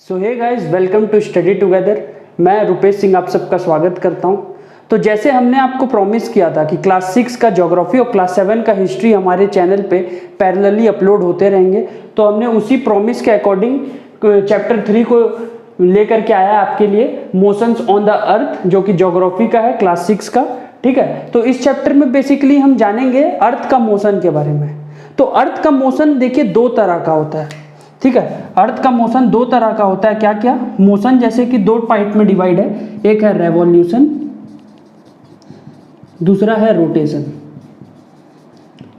So hey guys, welcome to study together. मैं रुपेश सिंह आप सबका स्वागत करता हूं। तो जैसे हमने आपको प्रॉमिस किया था कि क्लास 6 का ज्योग्राफी और क्लास 7 का हिस्ट्री हमारे चैनल पे पैरेलली अपलोड होते रहेंगे, तो हमने उसी प्रॉमिस के अकॉर्डिंग चैप्टर 3 को लेकर के आया आपके लिए, मोशंस ऑन द अर्थ, जो कि ज्योग्राफी का है क्लास 6 का। ठीक है, तो इस चैप्टर में बेसिकली हम जानेंगे अर्थ का मोशन के बारे में। तो अर्थ का मोशन देखिए दो तरह का होता है। ठीक है, अर्थ का मोशन दो तरह का होता है। क्या क्या मोशन, जैसे कि दो पार्ट में डिवाइड है, एक है रेवोल्यूशन, दूसरा है रोटेशन।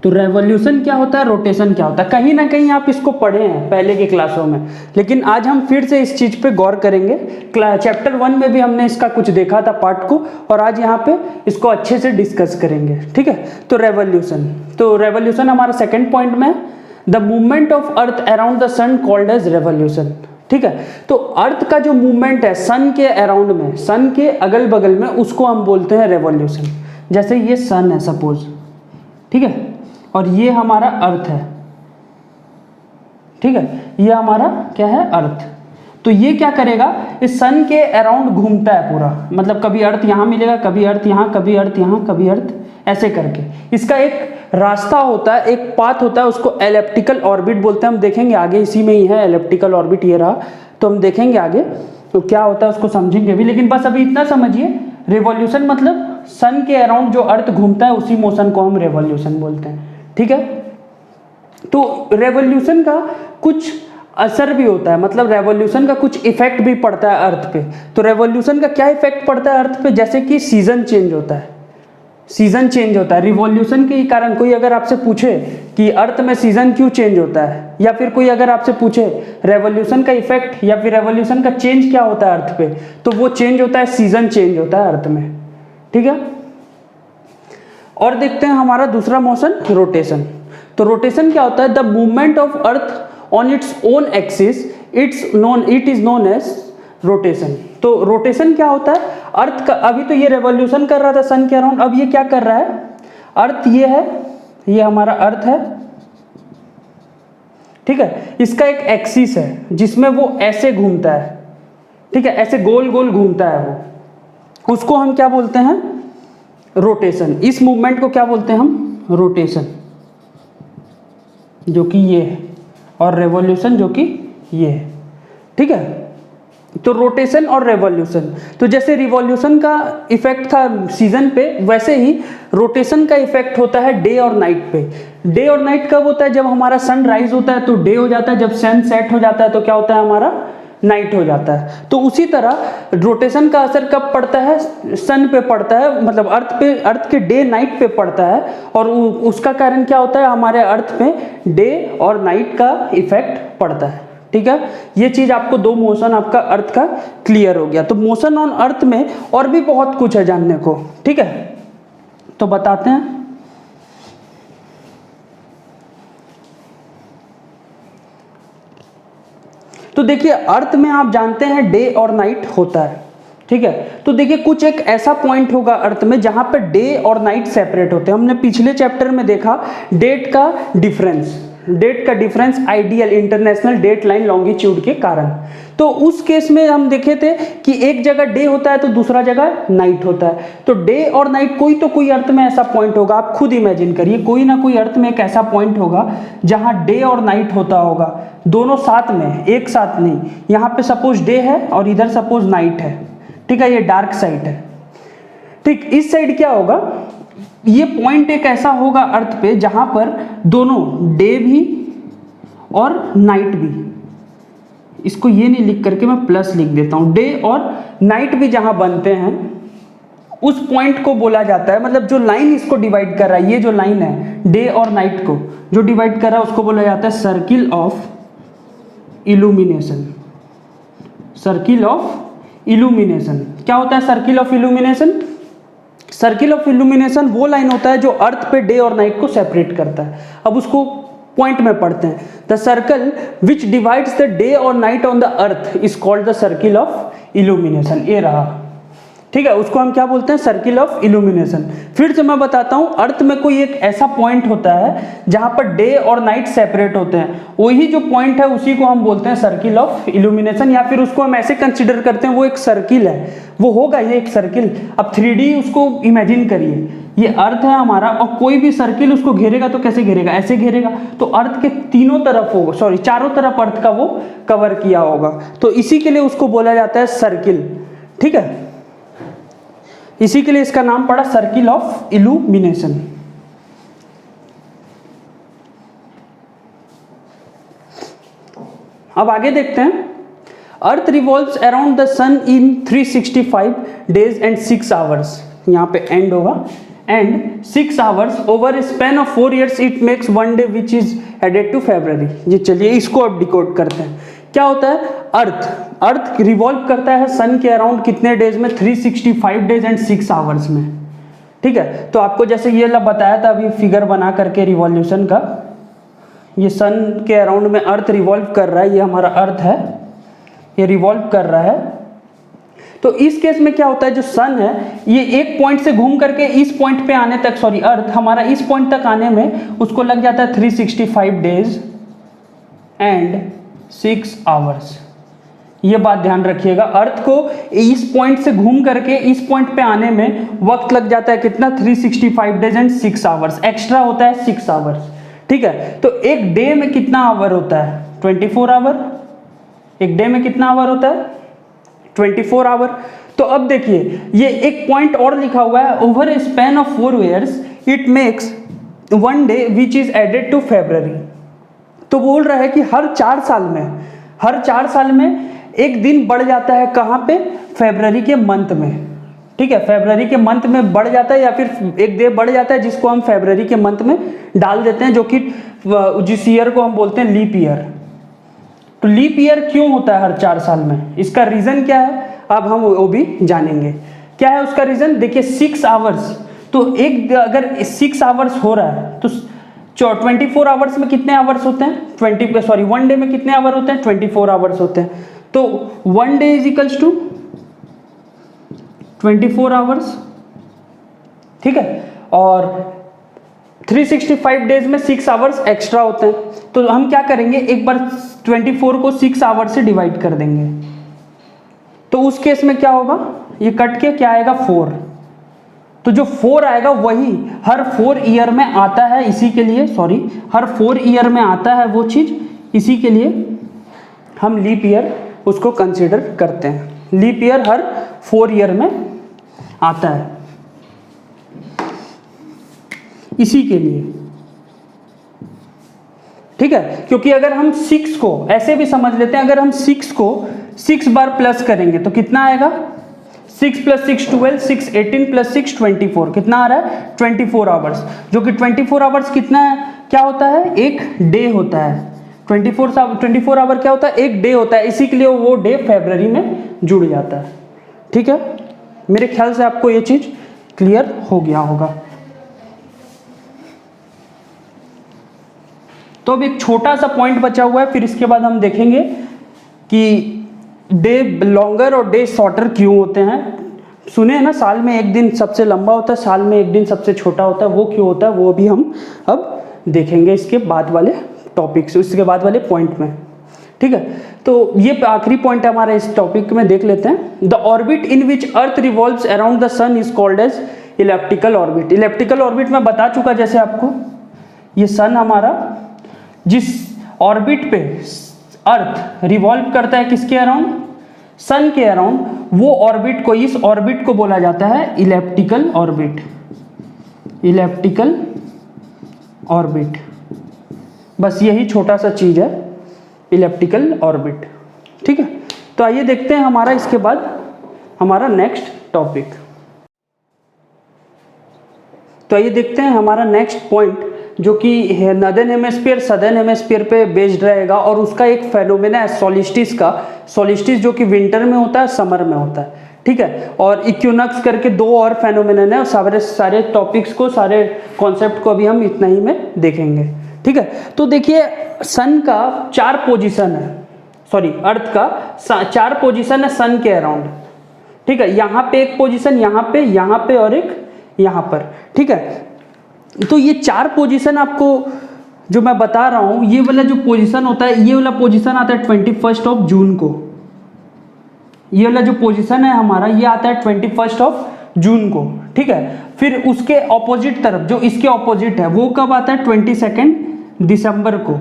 तो रेवोल्यूशन क्या होता है, रोटेशन क्या होता है, कहीं ना कहीं आप इसको पढ़े हैं पहले की क्लासों में, लेकिन आज हम फिर से इस चीज पे गौर करेंगे। चैप्टर 1 में भी हमने इसका कुछ देखा था पार्ट को, और आज यहाँ पे इसको अच्छे से डिस्कस करेंगे। ठीक है, तो रेवोल्यूशन हमारा सेकेंड पॉइंट में, the movement of earth around the sun called as revolution. ठीक है, तो अर्थ का जो मूवमेंट है सन के अराउंड में, सन के अगल बगल में, उसको हम बोलते हैं रेवोल्यूशन। जैसे ये सन है सपोज, ठीक है, और ये हमारा अर्थ है। ठीक है, ये हमारा क्या है, अर्थ। तो ये क्या करेगा, इस सन के अराउंड घूमता है पूरा, मतलब कभी अर्थ यहाँ मिलेगा, कभी अर्थ यहाँ, कभी अर्थ यहाँ, कभी अर्थ, ऐसे करके। इसका एक रास्ता होता है, एक पाथ होता है, उसको एलिप्टिकल ऑर्बिट बोलते हैं। हम देखेंगे आगे, इसी में ही है एलिप्टिकल ऑर्बिट, ये रहा, तो हम देखेंगे आगे तो क्या होता है उसको समझेंगे भी, लेकिन बस अभी इतना समझिए, रिवॉल्यूशन मतलब सन के अराउंड जो अर्थ घूमता है उसी मोशन को हम रेवोल्यूशन बोलते हैं। ठीक है, तो रेवोल्यूशन का कुछ असर भी होता है, मतलब रेवोल्यूशन का कुछ इफेक्ट भी पड़ता है अर्थ पे। तो रेवोल्यूशन का क्या इफेक्ट पड़ता है अर्थ पे, जैसे कि सीजन चेंज होता है, सीजन चेंज होता है रिवॉल्यूशन के कारण। कोई अगर आपसे पूछे कि अर्थ में सीजन क्यों चेंज होता है, या फिर कोई अगर आपसे पूछे रेवोल्यूशन का इफेक्ट या फिर रेवोल्यूशन का चेंज क्या होता है अर्थ पे, तो वो चेंज होता है, सीजन चेंज होता है अर्थ में। ठीक है, और देखते हैं हमारा दूसरा मोशन, रोटेशन। तो रोटेशन क्या होता है, the movement of earth on its own axis, it is known as rotation. तो रोटेशन क्या होता है, अर्थ का, अभी तो ये रेवोल्यूशन कर रहा था सन के अराउंड, अब ये क्या कर रहा है, अर्थ ये है, ये हमारा अर्थ है। ठीक है, इसका एक एक्सिस है जिसमें वो ऐसे घूमता है। ठीक है, ऐसे गोल गोल घूमता है वो, उसको हम क्या बोलते हैं, रोटेशन। इस मूवमेंट को क्या बोलते हैं हम, रोटेशन, जो कि ये है, और रेवोल्यूशन जो कि ये है। ठीक है, तो रोटेशन और रेवोल्यूशन, तो जैसे रिवॉल्यूशन का इफेक्ट था सीजन पे, वैसे ही रोटेशन का इफेक्ट होता है डे और नाइट पे। डे और नाइट कब होता है, जब हमारा सन राइज होता है तो डे हो जाता है, जब सन सेट हो जाता है तो क्या होता है, हमारा नाइट हो जाता है। तो उसी तरह रोटेशन का असर कब पड़ता है, सन पे पड़ता है, मतलब अर्थ पे, अर्थ के डे नाइट पे पड़ता है, और उसका कारण क्या होता है, हमारे अर्थ पे डे और नाइट का इफेक्ट पड़ता है। ठीक है, ये चीज आपको, दो मोशन आपका अर्थ का क्लियर हो गया। तो मोशन ऑन अर्थ में और भी बहुत कुछ है जानने को। ठीक है, तो बताते हैं। तो देखिए, अर्थ में आप जानते हैं डे और नाइट होता है। ठीक है, तो देखिए कुछ एक ऐसा पॉइंट होगा अर्थ में जहां पे डे और नाइट सेपरेट होते हैं। हमने पिछले चैप्टर में देखा डेट का difference ideal international date line longitude के कारण। तो उस केस में हम देखे थे कि एक जगह डे होता है तो दूसरा जगह नाइट होता है। तो डे और नाइट, कोई अर्थ में ऐसा पॉइंट होगा, आप खुद इमेजिन करिए, कोई ना कोई अर्थ में एक ऐसा पॉइंट होगा जहां डे और नाइट होता होगा, दोनों साथ में, एक साथ नहीं। यहाँ पे सपोज डे है और इधर सपोज नाइट है। ठीक है, ये डार्क साइड है। ठीक, इस साइड क्या होगा, ये पॉइंट एक ऐसा होगा अर्थ पे जहां पर दोनों डे भी और नाइट भी, इसको ये नहीं लिख करके मैं प्लस लिख देता हूं, डे और नाइट भी जहां बनते हैं, उस पॉइंट को बोला जाता है, मतलब जो लाइन इसको डिवाइड कर रहा है, ये जो लाइन है डे और नाइट को जो डिवाइड कर रहा है, उसको बोला जाता है circle of illumination. Circle of illumination क्या होता है, circle of illumination, circle of illumination वो लाइन होता है जो अर्थ पे डे और नाइट को सेपरेट करता है। अब उसको पॉइंट में पढ़ते हैं, the circle which divides the day और night on the earth is called the circle of illumination. ये रहा। ठीक है, उसको हम क्या बोलते हैं, सर्किल ऑफ इल्यूमिनेशन। फिर से मैं बताता हूँ, अर्थ में कोई एक ऐसा पॉइंट होता है जहाँ पर डे और नाइट सेपरेट होते हैं, वही जो पॉइंट है उसी को हम बोलते हैं सर्किल ऑफ इल्यूमिनेशन, या फिर उसको हम ऐसे कंसिडर करते हैं वो एक सर्किल है, वो होगा ये एक सर्किल। अब 3D उसको इमेजिन करिए, ये अर्थ है हमारा और कोई भी सर्किल उसको घेरेगा तो कैसे घेरेगा, ऐसे घेरेगा, तो अर्थ के तीनों तरफ होगा, सॉरी चारों तरफ अर्थ का वो कवर किया होगा, तो इसी के लिए उसको बोला जाता है सर्किल। ठीक है, इसी के लिए इसका नाम पड़ा सर्किल ऑफ इल्यूमिनेशन। अब आगे देखते हैं, earth revolves around the sun in 365 days and 6 hours, यहाँ पे एंड होगा, and 6 hours over span of 4 years it makes 1 day which is added to February. ये चलिए इसको अब डिकोड करते हैं। क्या होता है, अर्थ रिवॉल्व करता है सन के अराउंड कितने डेज में, 365 डेज एंड 6 आवर्स में। ठीक है, तो आपको जैसे ये बताया था अभी फिगर बना करके रिवॉल्यूशन का, ये सन के अराउंड में अर्थ रिवॉल्व कर रहा है, ये हमारा अर्थ है, ये रिवॉल्व कर रहा है। तो इस केस में क्या होता है, जो सन है ये एक पॉइंट से घूम करके इस पॉइंट पे आने तक, सॉरी अर्थ हमारा इस पॉइंट तक आने में उसको लग जाता है 365 डेज एंड 6 आवर्स। ये बात ध्यान रखिएगा, अर्थ को इस पॉइंट से घूम करके इस पॉइंट पे आने में वक्त लग जाता है कितना, 365 डेज एंड 6 आवर्स, एक्स्ट्रा होता है 6 आवर्स। ठीक है, तो एक डे में कितना आवर होता है, 24 आवर। एक डे में कितना आवर होता है, 24 आवर। तो अब देखिए ये एक पॉइंट और लिखा हुआ है, over a span of 4 years it makes 1 day which is added to February. तो बोल रहा है कि हर 4 साल में एक दिन बढ़ जाता है, कहाँ पे, फेब्रवरी के मंथ में। ठीक है, फेब्रवरी के मंथ में बढ़ जाता है, या फिर एक डे बढ़ जाता है जिसको हम फेब्रवरी के मंथ में डाल देते हैं, जो कि जिस ईयर को हम बोलते हैं लीप ईयर। तो लीप ईयर क्यों होता है हर 4 साल में, इसका रीजन क्या है, अब हम वो भी जानेंगे। क्या है उसका रीजन, देखिए 6 आवर्स, तो एक अगर 6 आवर्स हो रहा है तो 24 आवर्स में कितने आवर्स होते हैं, 1 डे में कितने आवर होते हैं, 24 आवर्स होते हैं। तो 1 day is equals to 24 hours. ठीक है, और 365 डेज में 6 आवर्स एक्स्ट्रा होते हैं, तो हम क्या करेंगे, एक बार 24 को 6 आवर से डिवाइड कर देंगे, तो उस केस में क्या होगा, ये कट के क्या आएगा, 4। तो जो 4 आएगा वही हर 4 ईयर में आता है, इसी के लिए हर 4 ईयर में आता है वो चीज, इसी के लिए हम लीप ईयर उसको कंसीडर करते हैं। लीप ईयर हर 4 ईयर में आता है, इसी के लिए। ठीक है, क्योंकि अगर हम 6 को ऐसे भी समझ लेते हैं, अगर हम 6 को 6 बार प्लस करेंगे तो कितना आएगा, 6 + 6 12, 6 18 + 6 24, कितना आ रहा है, 24 आवर्स। जो कि 24 आवर्स कितना है, क्या होता है, एक डे होता है। 24 आवर क्या होता है, एक डे होता है, इसी के लिए वो डे फरवरी में जुड़ जाता है। ठीक है, मेरे ख्याल से आपको ये चीज क्लियर हो गया होगा। तो अब एक छोटा सा पॉइंट बचा हुआ है, फिर इसके बाद हम देखेंगे कि डे लॉन्गर और डे शॉर्टर क्यों होते हैं। सुने ना, साल में एक दिन सबसे लंबा होता है, साल में एक दिन सबसे छोटा होता है, वो क्यों होता है वो भी हम अब देखेंगे इसके बाद वाले टॉपिक से, इसके बाद वाले पॉइंट में। ठीक है, तो ये आखिरी पॉइंट है हमारा इस टॉपिक में, देख लेते हैं। The orbit in which earth revolves around the sun is called as elliptical orbit. Elliptical orbit में बता चुका जैसे आपको, ये सन हमारा जिस ऑर्बिट पे अर्थ रिवॉल्व करता है, किसके अराउंड, सन के अराउंड, वो ऑर्बिट को, इस ऑर्बिट को बोला जाता है इलेप्टिकल ऑर्बिट। इलेप्टिकल ऑर्बिट, बस यही छोटा सा चीज है इलेप्टिकल ऑर्बिट। ठीक है, तो आइए देखते हैं हमारा इसके बाद हमारा नेक्स्ट टॉपिक। तो आइए देखते हैं हमारा नेक्स्ट पॉइंट, जो कि नॉर्दर्न हेमिस्फीयर सदर्न हेमिस्फीयर पे बेस्ड रहेगा, और उसका एक फेनोमेना है सोलिस्टिस का। सोलिस्टिस जो कि विंटर में होता है, समर में होता है। ठीक है, और इक्विनॉक्स करके 2 और फेनोमेनन है, और सारे टॉपिक्स को, सारे कॉन्सेप्ट को अभी हम इतना ही में देखेंगे। ठीक है, तो देखिए सन का 4 पोजीशन है, अर्थ का 4 पोजीशन है सन के अराउंड। ठीक है, यहाँ पे एक पोजीशन, यहाँ पे और एक यहाँ पर, ठीक है। तो ये 4 पोजीशन आपको जो मैं बता रहा हूँ, ये वाला जो पोजीशन होता है, ये वाला पोजीशन आता है 21 जून को। ये वाला जो पोजीशन है हमारा, ये आता है 21 जून को, ठीक है। फिर उसके ऑपोजिट तरफ, जो इसके ऑपोजिट है, वो कब आता है? 22 दिसंबर को।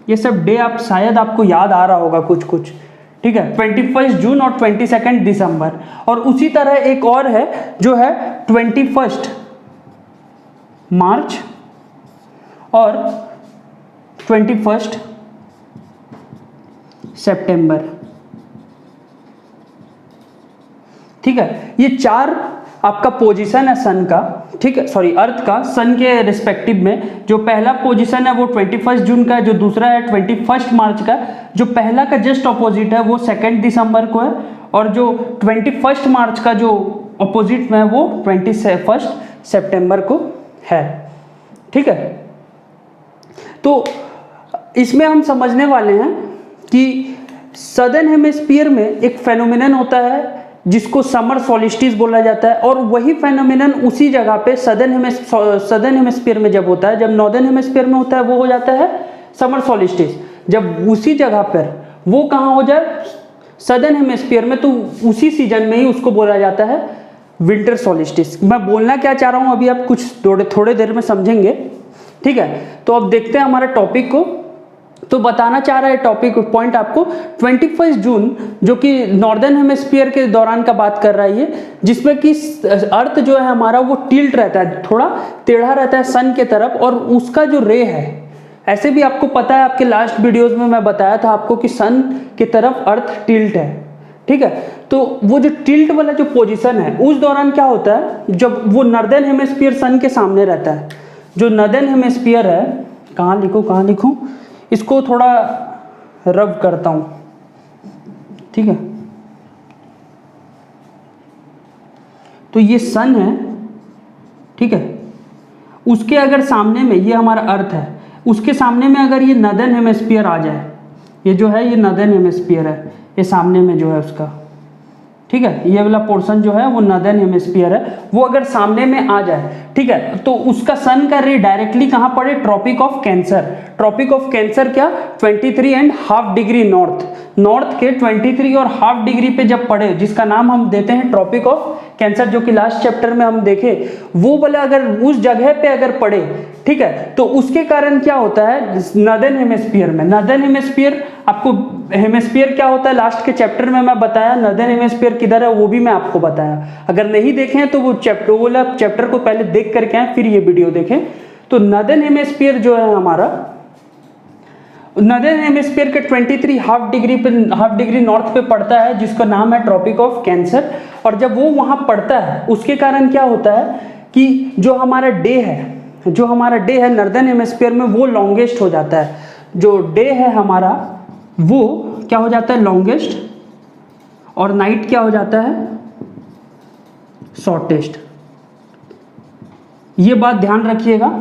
ये सब डे आप शायद आपको याद आ रहा होगा कुछ कुछ, ठीक है। 21 जून और 22 दिसंबर। और उसी तरह एक और है जो है 21 मार्च और 21 सितंबर, ठीक है। ये 4 आपका पोजीशन है सन का, ठीक है, सॉरी अर्थ का, सन के रिस्पेक्टिव में। जो पहला पोजीशन है वो 21 जून का है, जो दूसरा है 21 मार्च का, जो पहला का जस्ट अपोजिट है वो 2 दिसंबर को है, और जो 21 मार्च का जो अपोजिट में है वो 21 सितंबर को है, ठीक है। तो इसमें हम समझने वाले हैं कि सदर्न हेमिस्फीयर में एक फेनोमेनन होता है जिसको समर सॉलिस्टिस बोला जाता है, और वही फेनोमेनन उसी जगह पे सदर्न हेमिस्फीयर में जब होता है, जब नॉर्दर्न हेमिस्फीयर में होता है वो हो जाता है समर सॉलिस्टिस। जब उसी जगह पर वो कहाँ हो जाए? सदर्न हेमिस्फीयर में, तो उसी सीजन में ही उसको बोला जाता है विंटर सॉलिस्टिस। मैं बोलना क्या चाह रहा हूँ अभी आप कुछ थोड़े देर में समझेंगे, ठीक है। तो अब देखते हैं हमारे टॉपिक को। तो बताना चाह रहा है टॉपिक पॉइंट आपको 21 जून, जो कि नॉर्दर्न हेमिस्फीयर के दौरान का बात कर रहा है ये, जिसमें कि अर्थ जो है हमारा वो टिल्ट रहता है, थोड़ा टेढ़ा रहता है सन के तरफ, और उसका जो रे है, ऐसे भी आपको पता है, आपके लास्ट वीडियोस में मैं बताया था आपको कि सन के तरफ अर्थ टिल्ट है, ठीक है। तो वो जो टिल्ट वाला जो पोजीशन है, उस दौरान क्या होता है, जब वो नॉर्दर्न हेमिस्फीयर सन के सामने रहता है, जो नॉर्दर्न हेमिस्फीयर है, कहाँ लिखूं, इसको थोड़ा रब करता हूं, ठीक है। तो ये सन है, ठीक है, उसके अगर सामने में ये हमारा अर्थ है, उसके सामने में अगर ये नॉर्दर्न हेमिस्फीयर आ जाए, ये जो है ये नॉर्दर्न हेमिस्फीयर है, ये सामने में जो है उसका, ठीक है, ये वाला पोर्शन जो है वो नॉर्दर्न हेमिस्फीयर है, वो अगर सामने में आ जाए, ठीक है, तो उसका सन का रे डायरेक्टली कहाँ पड़े? Tropic of cancer. Tropic of cancer क्या? 23.5 डिग्री नॉर्थ के 23.5 डिग्री पे जब पड़े, जिसका नाम हम देते हैं ट्रॉपिक ऑफ कैंसर, जो कि लास्ट चैप्टर में हम देखे, वो वाला अगर उस जगह पे अगर पड़े, ठीक है, तो उसके कारण क्या होता है नॉर्दर्न हेमिस्फीयर में, नॉर्दर्न हेमिस्फीयर आपको हेमिस्फीयर क्या होता है लास्ट के चैप्टर में मैं बताया, नॉर्दर्न हेमिस्फीयर किधर है वो भी मैं आपको बताया। अगर नहीं देखें तो वो चैप्टर को पहले देख करके आए, फिर ये वीडियो देखें। तो नॉर्दर्न हेमिस्फीयर जो है हमारा, नॉर्दर्न हेमिस्फीयर के 23.5 डिग्री नॉर्थ पे पड़ता है, जिसका नाम है ट्रॉपिक ऑफ कैंसर। और जब वो वहां पड़ता है, उसके कारण क्या होता है कि जो हमारा डे है नॉर्दर्न हेमिस्फीयर में वो लॉन्गेस्ट हो जाता है। जो डे है हमारा वो क्या हो जाता है? लॉन्गेस्ट, और नाइट क्या हो जाता है? शॉर्टेस्ट। ये बात ध्यान रखिएगा,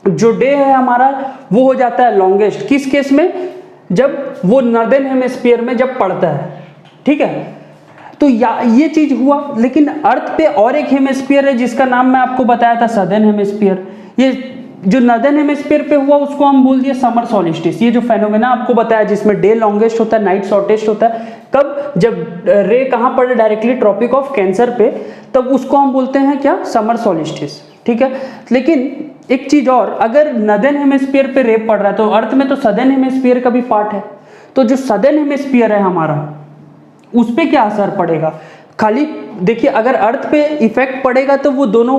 जो डे है हमारा वो हो जाता है लॉन्गेस्ट, किस केस में? जब वो नॉर्दर्न हेमिस्फीयर में जब पड़ता है, ठीक है। तो ये चीज हुआ, लेकिन अर्थ पे और एक हेमिस्फीयर है जिसका नाम मैं आपको बताया था सदर्न हेमिस्फीयर। ये जो नॉर्दर्न हेमिस्फीयर पे हुआ उसको हम बोल दिए समर सॉलिस्टिस। ये जो फेनोमेना आपको बताया जिसमें डे लॉन्गेस्ट होता है, नाइट शॉर्टेस्ट होता है, कब? जब रे कहाँ पड़े? डायरेक्टली ट्रॉपिक ऑफ कैंसर पे, तब उसको हम बोलते हैं क्या? समर सॉलिस्टिस, ठीक है। लेकिन एक चीज और, अगर नॉर्दर्न हेमिस्फीयर पे रे पड़ रहा है तो अर्थ में तो सदर्न हेमिस्फीयर का भी पार्ट है, तो जो सदर्न हेमिस्फीयर है हमारा उस पे क्या असर पड़ेगा? खाली देखिए, अगर अर्थ पे इफेक्ट पड़ेगा तो वो दोनों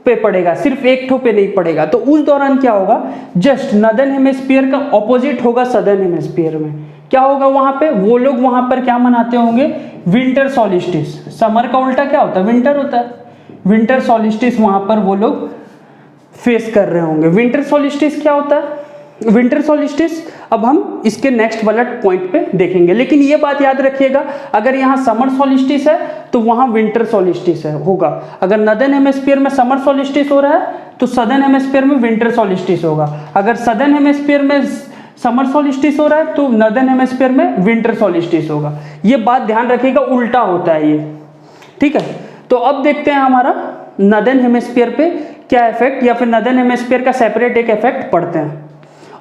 पे पड़ेगा, सिर्फ एक ठो पे नहीं पड़ेगा। तो उस दौरान क्या होगा? जस्ट नॉर्दर्न हेमिस्फीयर का ऑपोजिट होगा सदर्न हेमिस्फीयर में। क्या होगा वहां पे? वो लोग वहां पर क्या मनाते होंगे? Winter solstice. समर का उल्टा क्या होता है? विंटर होता है। विंटर सॉलिस्टिस वहां पर वो लोग फेस कर रहे होंगे। विंटर सॉलिस्टिस क्या होता है? विंटर सॉलिस्टिस अब हम इसके नेक्स्ट वाला पॉइंट पे देखेंगे, लेकिन ये बात याद रखिएगा, अगर यहाँ समर सॉलिस्टिस है तो वहाँ विंटर सॉलिस्टिस होगा। अगर नॉर्दर्न हेमिस्फीयर में समर सॉलिस्टिस हो रहा है तो सदर्न हेमिस्फीयर में विंटर सॉलिस्टिस होगा। अगर सदर्न हेमिस्फीयर में समर सॉलिस्टिस हो रहा है तो नॉर्दर्न हेमिस्फीयर में विंटर सॉलिस्टिस होगा। ये बात ध्यान रखिएगा, उल्टा होता है ये, ठीक है। तो अब देखते हैं हमारा नॉर्दर्न हेमिस्फीयर पे क्या इफेक्ट या फिर नॉर्दर्न हेमिस्फीयर का सेपरेट एक इफेक्ट पड़ते हैं।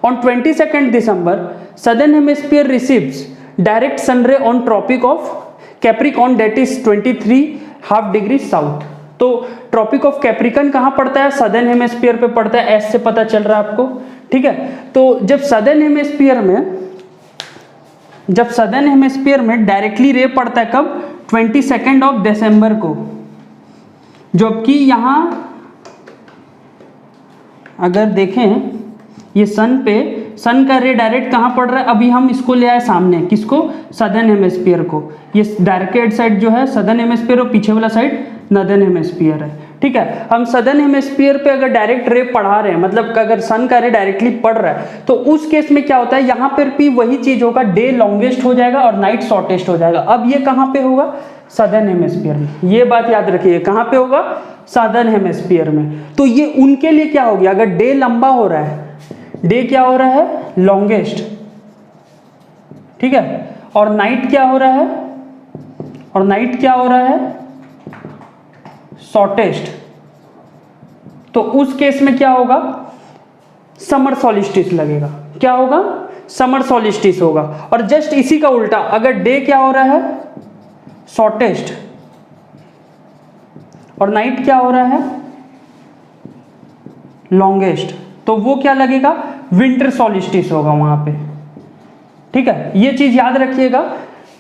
On 22 December southern hemisphere receives direct sun ray on tropic of Capricorn that is 23½ degree south. तो ट्रॉपिक ऑफ कैप्रिकॉर्न कहाँ पड़ता है? सदर्न हेमिस्फीयर पे पड़ता है, एस से पता चल रहा है आपको, ठीक है। तो जब सदर्न हेमिस्फीयर में डायरेक्टली रे पड़ता है कब? 22 दिसंबर को, जबकि यहाँ अगर देखें ये सन का रे डायरेक्ट कहाँ पड़ रहा है? अभी हम इसको ले आए सामने, किसको? सदर्न हेमिस्फीयर को। ये डायरेक्ट साइड जो है सदर्न हेमिस्फीयर और पीछे वाला साइड नॉर्दर्न हेमिस्फीयर है, ठीक है। हम सदर्न हेमिस्फीयर पे अगर डायरेक्ट रे पढ़ा रहे हैं, मतलब अगर सन का रे डायरेक्टली पड़ रहा है, तो उस केस में क्या होता है, यहाँ पर भी वही चीज होगा, डे लॉन्गेस्ट हो जाएगा और नाइट शॉर्टेस्ट हो जाएगा। अब ये कहाँ पे होगा? सदर्न हेमिस्फीयर में। ये बात याद रखिए, कहाँ पे होगा? सदर्न हेमिस्फीयर में। तो ये उनके लिए क्या हो गया? अगर डे लंबा हो रहा है, डे क्या हो रहा है? लॉन्गेस्ट, ठीक है। और नाइट क्या हो रहा है? और नाइट क्या हो रहा है? शॉर्टेस्ट। तो उस केस में क्या होगा? समर सॉलिस्टिस लगेगा। क्या होगा? समर सॉलिस्टिस होगा। और जस्ट इसी का उल्टा, अगर डे क्या हो रहा है? शॉर्टेस्ट, और नाइट क्या हो रहा है? लॉन्गेस्ट, तो वो क्या लगेगा? विंटर सॉलिस्टिस होगा वहां पे, ठीक है। ये चीज याद रखिएगा,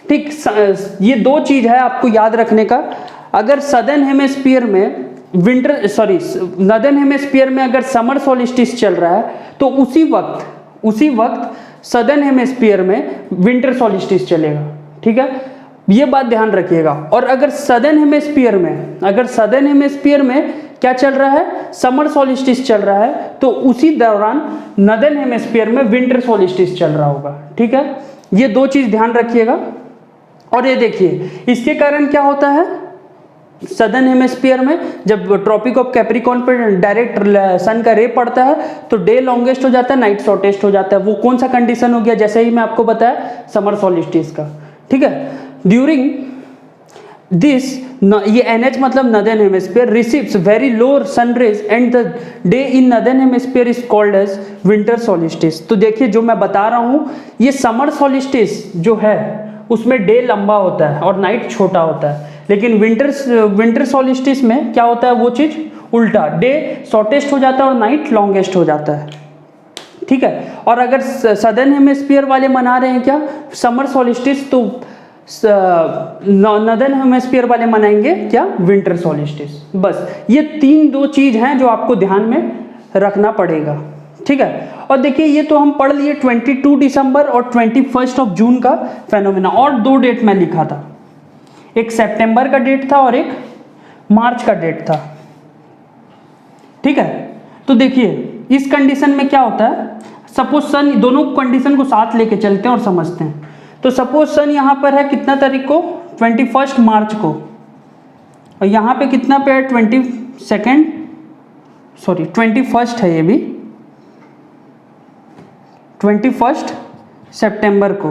ठीक। ये दो चीज है आपको याद रखने का। अगर सदर्न हेमिस्फीयर में नॉर्दर्न हेमिस्फीयर में अगर समर सॉलिस्टिस चल रहा है, तो उसी वक्त सदर्न हेमिस्फीयर में विंटर सॉलिस्टिस चलेगा, ठीक है। ये बात ध्यान रखिएगा। और अगर सदर्न हेमिस्फीयर में क्या चल रहा है? समर सॉलिस्टिस चल रहा है, तो उसी दौरान नॉर्दर्न हेमिस्फीयर में विंटर सॉलिस्टिस चल रहा होगा, ठीक है। ये दो चीज ध्यान रखिएगा। और ये देखिए, इसके कारण क्या होता है? सदर्न हेमिस्फीयर में जब ट्रॉपिक ऑफ कैप्रिकॉर्न पर डायरेक्ट सन का रे पड़ता है, तो डे लॉन्गेस्ट हो जाता है, नाइट शॉर्टेस्ट हो जाता है। वो कौन सा कंडीशन हो गया? जैसे ही मैं आपको बताया, समर सॉलिस्टिस का, ठीक है। ड्यूरिंग दिस, ये NH मतलब northern hemisphere receives very low sun rays and the day in northern hemisphere is called as winter solstice. तो देखिए, जो मैं बता रहा हूं, ये समर सॉलिस्टिस जो है उसमें डे लंबा होता है और नाइट छोटा होता है, लेकिन विंटर सॉलिस्टिस में क्या होता है? वो चीज उल्टा, डे शॉर्टेस्ट हो जाता है और नाइट लॉन्गेस्ट हो जाता है, ठीक है। और अगर सदर्न हेमिस्फीयर वाले मना रहे हैं क्या? समर सॉलिस्टिस, तो नॉर्दर्न हेमिस्फीयर वाले मनाएंगे क्या? Winter solstice. बस ये दो चीज हैं जो आपको ध्यान में रखना पड़ेगा, ठीक है। और देखिए, ये तो हम पढ़ लिए 22 दिसंबर और 21 जून का फेनोमेना। और दो डेट मैं लिखा था, एक सितंबर का डेट था और एक मार्च का डेट था, ठीक है। तो देखिए, इस कंडीशन में क्या होता है? सपोज सन, दोनों कंडीशन को साथ लेके चलते हैं और समझते हैं। तो सपोज सन यहाँ पर है कितना तारीख को? 21 मार्च को, और यहाँ पे कितना पे है? 21 है, ये भी 21 सितंबर को,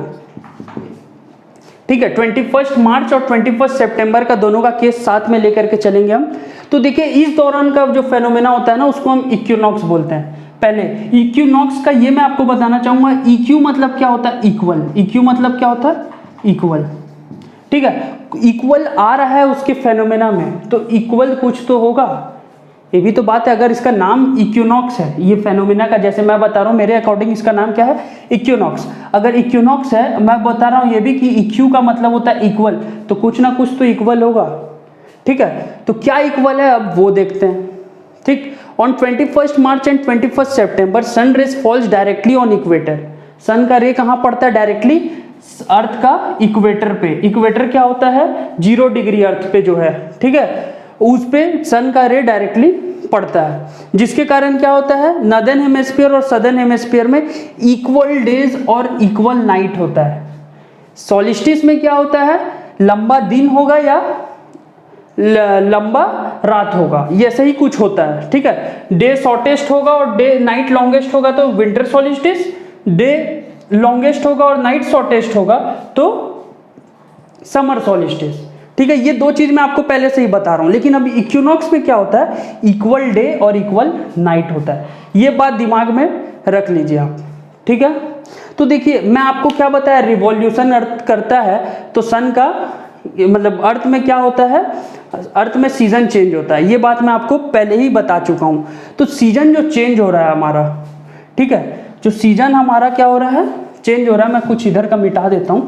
ठीक है। 21 मार्च और 21 सितंबर का दोनों का केस साथ में लेकर के चलेंगे हम। तो देखिए, इस दौरान का जो फेनोमेना होता है ना, उसको हम इक्विनॉक्स बोलते हैं। पहले इक्विनॉक्स का ये मैं आपको बताना चाहूंगा, इक्यू मतलब क्या होता है? इक्वल। इक्यू मतलब क्या होता है? इक्वल, ठीक है। इक्वल आ रहा है उसके फेनोमेना में, तो इक्वल कुछ तो होगा, ये भी तो बात है। अगर इसका नाम इक्विनॉक्स है, ये फेनोमेना का, जैसे मैं बता रहा हूँ मेरे अकॉर्डिंग इसका नाम क्या है? इक्विनॉक्स। अगर इक्विनॉक्स है, मैं बता रहा हूँ ये भी कि इक्यू का मतलब होता है इक्वल, तो कुछ ना कुछ तो इक्वल होगा, ठीक है। तो क्या इक्वल है, अब वो देखते हैं, ठीक। On 21 March and 21 September sun rays falls directly on equator. Sun का रे कहाँ पड़ता है? डायरेक्टली अर्थ का इक्वेटर पे। इक्वेटर क्या होता है? 0 डिग्री अर्थ पे जो है, ठीक है, उस पे सन का रे डायरेक्टली पड़ता है, जिसके कारण क्या होता है? नॉर्दर्न हेमिस्फीयर और सदर्न हेमिस्फीयर में इक्वल डेज और इक्वल नाइट होता है। सॉलिस्टिस में क्या होता है? लंबा दिन होगा या लंबा रात होगा, ये ऐसा ही कुछ होता है, ठीक है। डे शॉर्टेस्ट होगा और डे नाइट लॉन्गेस्ट होगा तो विंटर सॉलिस्टिस, डे लॉन्गेस्ट होगा और नाइट शॉर्टेस्ट होगा तो समर सॉल्स्टिस। ठीक है, ये दो चीज मैं आपको पहले से ही बता रहा हूं। लेकिन अब इक्विनॉक्स में क्या होता है, इक्वल डे और इक्वल नाइट होता है। ये बात दिमाग में रख लीजिए आप। ठीक है, तो देखिए मैं आपको क्या बताया, रिवॉल्यूशन अर्थ करता है तो सन का मतलब अर्थ में क्या होता है, अर्थ में सीजन चेंज होता है। ये बात मैं आपको पहले ही बता चुका हूं। तो सीजन जो चेंज हो रहा है हमारा, ठीक है, जो सीजन हमारा क्या हो रहा है, चेंज हो रहा है। मैं कुछ इधर का मिटा देता हूं।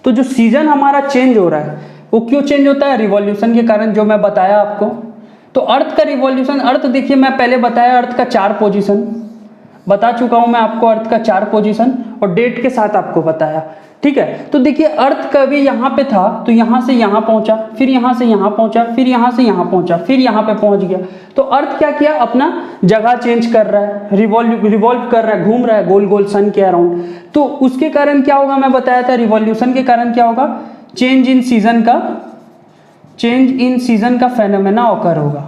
तो जो सीजन हमारा चेंज हो रहा है वो क्यों चेंज होता है, रिवॉल्यूशन के कारण, जो मैं बताया आपको। तो अर्थ का रिवॉल्यूशन, अर्थ देखिए मैं पहले बताया अर्थ का 4 पोजीशन बता चुका हूं मैं आपको, अर्थ का 4 पोजीशन और डेट के साथ आपको बताया। ठीक है, तो देखिए अर्थ कभी यहाँ पे था तो यहाँ से यहाँ पहुंचा, फिर यहाँ से यहाँ पहुंचा, फिर यहाँ से यहाँ पहुंचा, फिर यहाँ पे पहुंच गया। तो अर्थ क्या किया, अपना जगह चेंज कर रहा है, रिवॉल्व कर रहा है, घूम रहा है गोल गोल सन के अराउंड। तो उसके कारण क्या होगा, मैं बताया था रिवॉल्यूशन के कारण क्या होगा, चेंज इन सीजन का फेनोमेना ऑकर होगा,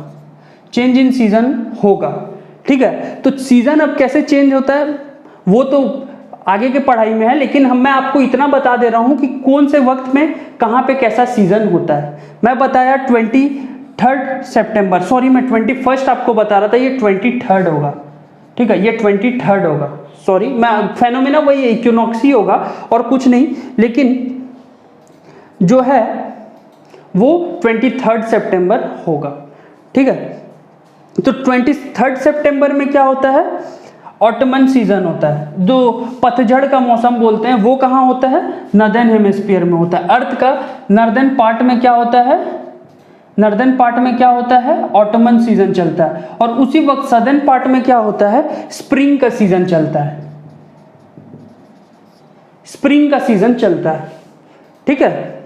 चेंज इन सीजन होगा। ठीक है, तो सीजन अब कैसे चेंज होता है वो तो आगे के पढ़ाई में है, लेकिन मैं आपको इतना बता दे रहा हूं कि कौन से वक्त में कहां पे कैसा सीजन होता है। मैं बताया 23 सितंबर, सॉरी मैं 21 आपको बता रहा था, ये 23 होगा। ठीक है, ये 23 होगा, सॉरी मैं फेनोमेना वही है, इक्विनॉक्स ही होगा और कुछ नहीं, लेकिन जो है वो 23 सितंबर होगा। ठीक है, तो 23 सितंबर में क्या होता है, ऑटमन सीजन होता है, जो पतझड़ का मौसम बोलते हैं, वो कहाँ होता है, नॉर्दर्न हेमिस्फीयर में होता है। अर्थ का नॉर्दर्न पार्ट में क्या होता है, नॉर्दर्न पार्ट में क्या होता है, ऑटमन सीजन चलता है। और उसी वक्त सदर्न पार्ट में क्या होता है, स्प्रिंग का सीजन चलता है, स्प्रिंग का सीजन चलता है। ठीक है,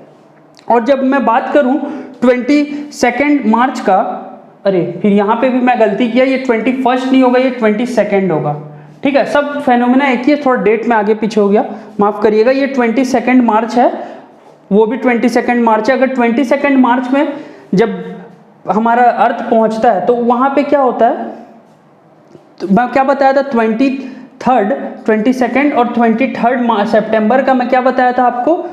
और जब मैं बात करूं 22 मार्च का, अरे फिर यहाँ पे भी मैं गलती किया, ये 21 नहीं होगा, ये 22 होगा। ठीक है, सब फेनोमेना एक ही है, थोड़ा डेट में आगे पीछे हो गया, माफ करिएगा। ये 22 मार्च है, वो भी 22 मार्च है। अगर 22 मार्च में जब हमारा अर्थ पहुंचता है तो वहां पे क्या होता है, तो मैं क्या बताया था, 22 और 23 सितंबर का मैं क्या बताया था आपको,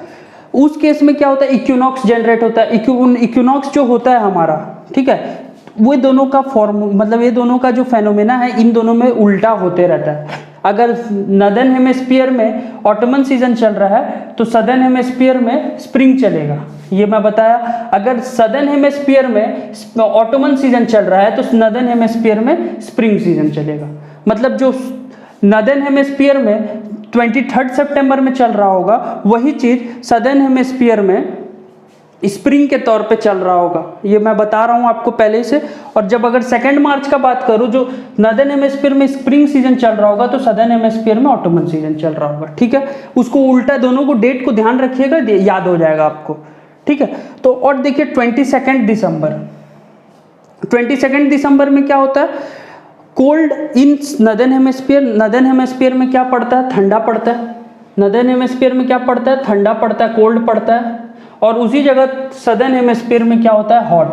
उस केस में क्या होता है, इक्विनॉक्स जनरेट होता है। इक्विनॉक्स जो होता है हमारा, ठीक है, वो दोनों का फॉर्म मतलब ये दोनों का जो फेनोमेना है, इन दोनों में उल्टा होते रहता है। अगर नॉर्दर्न हेमिस्फीयर में ऑटमन सीजन चल रहा है तो सदर्न हेमिस्फीयर में स्प्रिंग चलेगा, ये मैं बताया। अगर सदर्न हेमिस्फीयर में ऑटमन सीजन चल रहा है तो नॉर्दर्न हेमिस्फीयर में स्प्रिंग सीजन चलेगा। मतलब जो नॉर्दर्न हेमिस्फीयर में 23 सितंबर में चल रहा होगा, वही चीज सदर्न हेमिस्फीयर में स्प्रिंग के तौर पे चल रहा होगा, ये मैं बता रहा हूं आपको पहले से। और जब अगर 2 मार्च का बात करूं, जो नॉर्दर्न हेमिस्फीयर में स्प्रिंग सीजन चल रहा होगा तो सदर्न हेमिस्फीयर में ऑटमन सीजन चल रहा होगा। ठीक है, उसको उल्टा, दोनों को डेट को ध्यान रखिएगा, याद हो जाएगा आपको। ठीक है, तो और देखिए 22 दिसंबर में क्या होता है, cold in northern hemisphere. Northern hemisphere में क्या पड़ता है, ठंडा पड़ता है। नॉर्दर्न हेमिस्फीयर में क्या पड़ता है, ठंडा पड़ता है, कोल्ड पड़ता है। और उसी जगह सदर्न हेमिस्फीयर में क्या होता है, हॉट।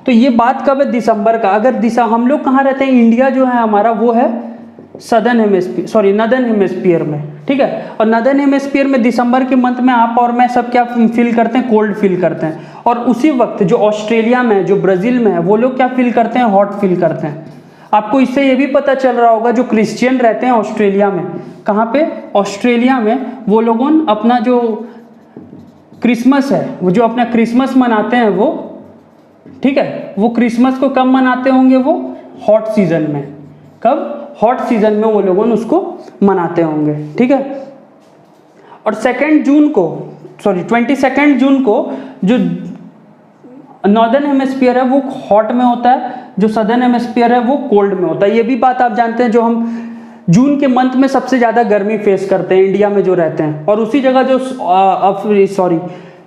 तो ये बात कब है, दिसंबर का। अगर हम लोग कहाँ रहते हैं, इंडिया जो है हमारा वो है southern hemisphere, sorry northern hemisphere में। ठीक है, और नॉर्दर्न हेमिस्फीयर में दिसंबर के मंथ में आप और मैं सब क्या फील करते हैं, कोल्ड फील करते हैं। और उसी वक्त जो ऑस्ट्रेलिया में, जो ब्राजील में है, वो लोग क्या फील करते हैं, हॉट फील करते हैं। आपको इससे ये भी पता चल रहा होगा, जो क्रिश्चियन रहते हैं ऑस्ट्रेलिया में, कहाँ पे, ऑस्ट्रेलिया में, वो लोगों अपना जो क्रिसमस है, वो जो अपना क्रिसमस मनाते हैं वो, ठीक है, वो क्रिसमस को कब मनाते होंगे, वो हॉट सीजन में। कब, हॉट सीजन में वो लोगों उसको मनाते होंगे। ठीक है, और 22 जून को जो नॉर्दर्न हेमिस्फीयर है वो हॉट में होता है, जो सदर्न हेमिस्फीयर है वो कोल्ड में होता है। ये भी बात आप जानते हैं, जो हम जून के मंथ में सबसे ज़्यादा गर्मी फेस करते हैं इंडिया में जो रहते हैं, और उसी जगह जो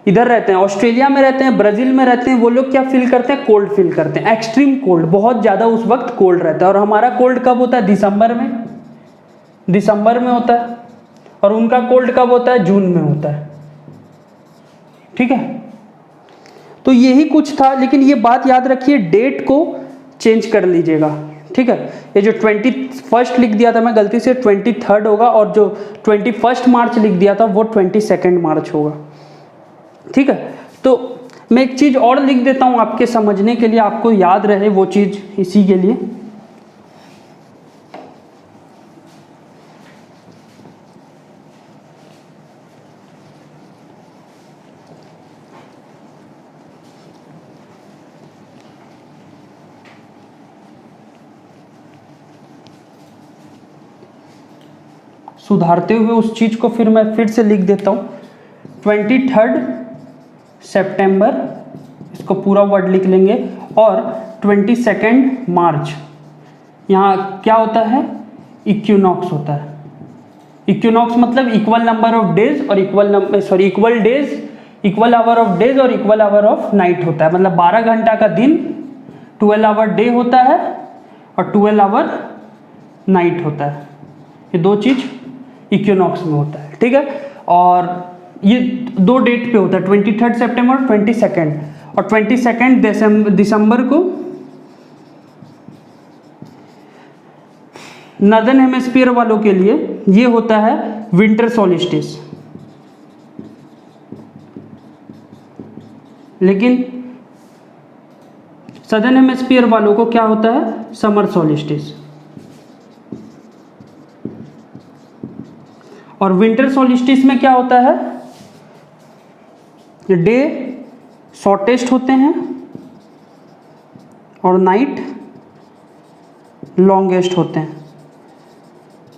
इधर रहते हैं, ऑस्ट्रेलिया में रहते हैं, ब्राज़ील में रहते हैं, वो लोग क्या फील करते हैं, कोल्ड फील करते हैं, एक्सट्रीम कोल्ड, बहुत ज़्यादा उस वक्त कोल्ड रहता है। और हमारा कोल्ड कब होता है, दिसंबर में होता है, और उनका कोल्ड कब होता है, जून में होता है। ठीक है, तो यही कुछ था, लेकिन ये बात याद रखिए, डेट को चेंज कर लीजिएगा, ठीक है। ये जो 21 लिख दिया था मैं गलती से, 23 होगा, और जो 21 मार्च लिख दिया था वो 22 मार्च होगा, ठीक है। तो मैं एक चीज़ और लिख देता हूँ आपके समझने के लिए, आपको याद रहे वो चीज़, इसी के लिए। सुधारते हुए उस चीज़ को फिर मैं फिर से लिख देता हूँ। 23 सितंबर, इसको पूरा वर्ड लिख लेंगे, और 22 मार्च, यहाँ क्या होता है, इक्विनॉक्स होता है। इक्विनॉक्स मतलब इक्वल नंबर ऑफ डेज और equal days, equal hour of days और इक्वल आवर ऑफ नाइट होता है। मतलब 12 घंटा का दिन 12 आवर डे होता है और 12 आवर नाइट होता है। ये दो चीज़ इक्विनॉक्स में होता है, ठीक है। और ये 2 डेट पे होता है, 23 सितंबर 22, और 22 दिसंबर को नॉर्दर्न हेमिस्फीयर वालों के लिए ये होता है विंटर सॉलिस्टिस, लेकिन सदर्न हेमिस्फीयर वालों को क्या होता है, समर सॉलिस्टिस। और विंटर सॉलिस्टिस में क्या होता है, डे शॉर्टेस्ट होते हैं और नाइट लॉन्गेस्ट होते हैं।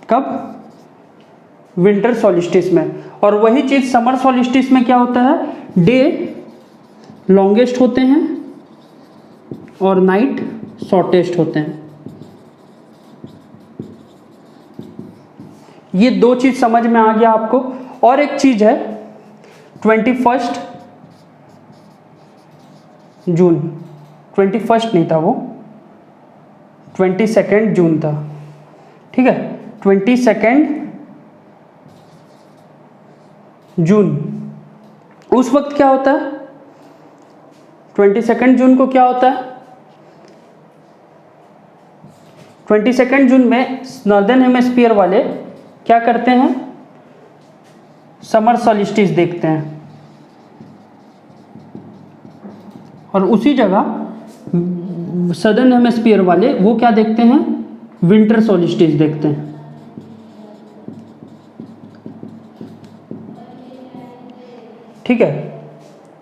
कब, विंटर सॉलिस्टिस में। और वही चीज़ समर सॉलिस्टिस में क्या होता है, डे लॉन्गेस्ट होते हैं और नाइट शॉर्टेस्ट होते हैं। ये दो चीज़ समझ में आ गया आपको। और एक चीज़ है 21 जून, 21 नहीं था वो, 22 जून था, ठीक है। 22 जून, उस वक्त क्या होता है, 22 जून को क्या होता है, 22 जून में नॉर्दर्न हेमिस्फीयर वाले क्या करते हैं, समर सॉलिस्टिस देखते हैं। और उसी जगह सदर्न हेमिस्फीयर वाले वो क्या देखते हैं, विंटर सॉलिस्टिस देखते हैं, ठीक है।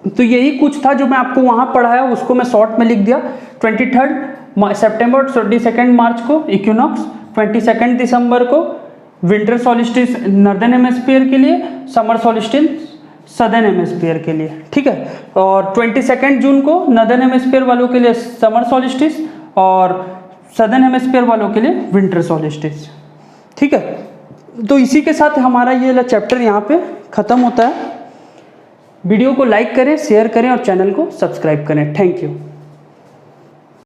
तो यही कुछ था जो मैं आपको वहां पढ़ाया, उसको मैं शॉर्ट में लिख दिया। 23 सितंबर 22 मार्च को इक्विनॉक्स, 22 दिसंबर को विंटर सॉलिस्टिस नॉर्दर्न हेमिस्फीयर के लिए, समर सॉलिस्टिस सदर्न हेमिस्फीयर के लिए, ठीक है। और 22 जून को नॉर्दर्न हेमिस्फीयर वालों के लिए समर सॉलिस्टिस और सदर्न हेमिस्फीयर वालों के लिए विंटर सॉलिस्टिस, ठीक है। तो इसी के साथ हमारा ये चैप्टर यहाँ पे ख़त्म होता है। वीडियो को लाइक करें, शेयर करें और चैनल को सब्सक्राइब करें। Thank you.